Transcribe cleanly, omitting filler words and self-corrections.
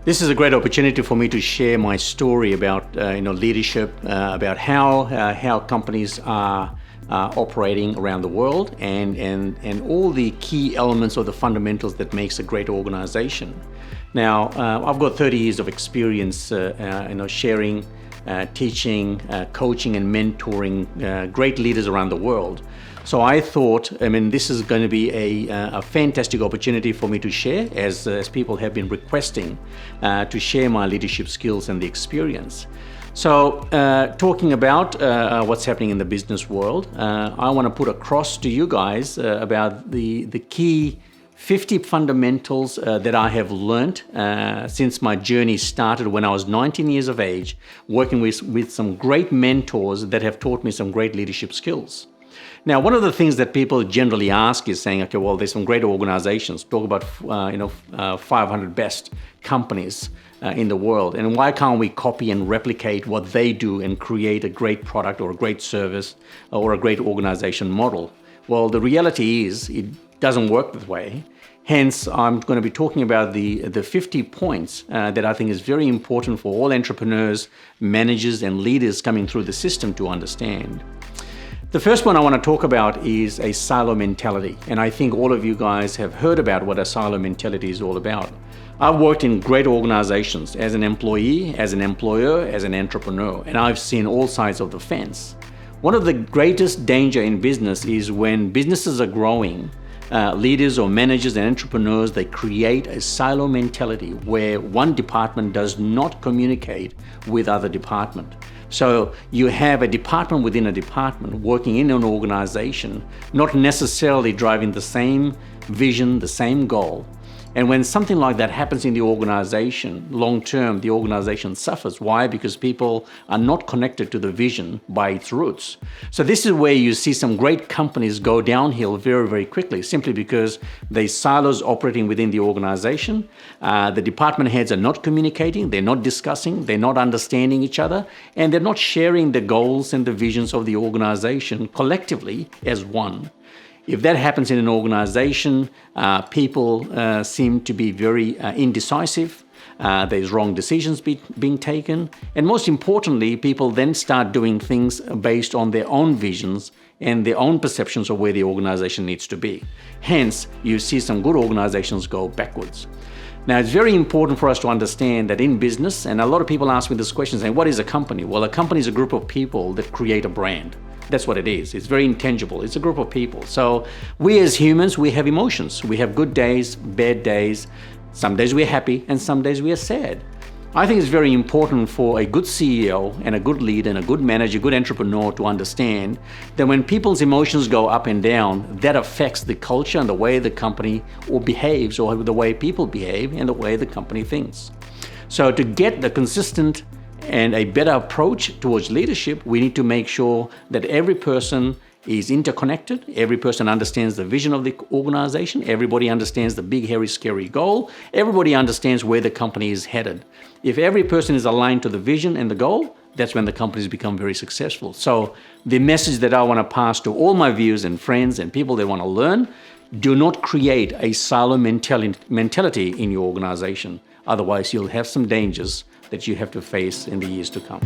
This is a great opportunity for me to share my story about leadership, about how companies are operating around the world, and all the key elements or the fundamentals that makes a great organization. Now, I've got 30 years of experience, sharing, teaching, coaching, and mentoring great leaders around the world. So I thought, this is going to be a fantastic opportunity for me to share, as people have been requesting to share my leadership skills and the experience. So talking about what's happening in the business world, I want to put across to you guys about the key 50 fundamentals that I have learnt since my journey started when I was 19 years of age, working with some great mentors that have taught me some great leadership skills. Now, one of the things that people generally ask is saying, okay, well, there's some great organizations, talk about 500 best companies in the world, and why can't we copy and replicate what they do and create a great product or a great service or a great organization model? Well, the reality is it doesn't work that way. Hence, I'm going to be talking about the 50 points that I think is very important for all entrepreneurs, managers, and leaders coming through the system to understand. The first one I want to talk about is a silo mentality, and I think all of you guys have heard about what a silo mentality is all about. I've worked in great organizations as an employee, as an employer, as an entrepreneur, and I've seen all sides of the fence. One of the greatest danger in business is when businesses are growing, leaders or managers and entrepreneurs, they create a silo mentality where one department does not communicate with other department. So you have a department within a department working in an organization, not necessarily driving the same vision, the same goal. And when something like that happens in the organization, long term, the organization suffers. Why? Because people are not connected to the vision by its roots. So this is where you see some great companies go downhill very, very quickly, simply because they silos operating within the organization. The department heads are not communicating, they're not discussing, they're not understanding each other, and they're not sharing the goals and the visions of the organization collectively as one. If that happens in an organization, people seem to be very indecisive. There's wrong decisions being taken. And most importantly, people then start doing things based on their own visions and their own perceptions of where the organization needs to be. Hence, you see some good organizations go backwards. Now, it's very important for us to understand that in business, and a lot of people ask me this question saying, what is a company? Well, a company is a group of people that create a brand. That's what it is. It's very intangible. It's a group of people. So we as humans, we have emotions. We have good days, bad days. Some days we're happy and some days we are sad. I think it's very important for a good CEO and a good leader and a good manager, a good entrepreneur to understand that when people's emotions go up and down, that affects the culture and the way the company behaves, or the way people behave and the way the company thinks. So to get the consistent and a better approach towards leadership, we need to make sure that every person is interconnected, every person understands the vision of the organization, everybody understands the big, hairy, scary goal, everybody understands where the company is headed. If every person is aligned to the vision and the goal, that's when the companies become very successful. So the message that I want to pass to all my viewers and friends and people that want to learn, do not create a silo mentality in your organization. Otherwise, you'll have some dangers that you have to face in the years to come.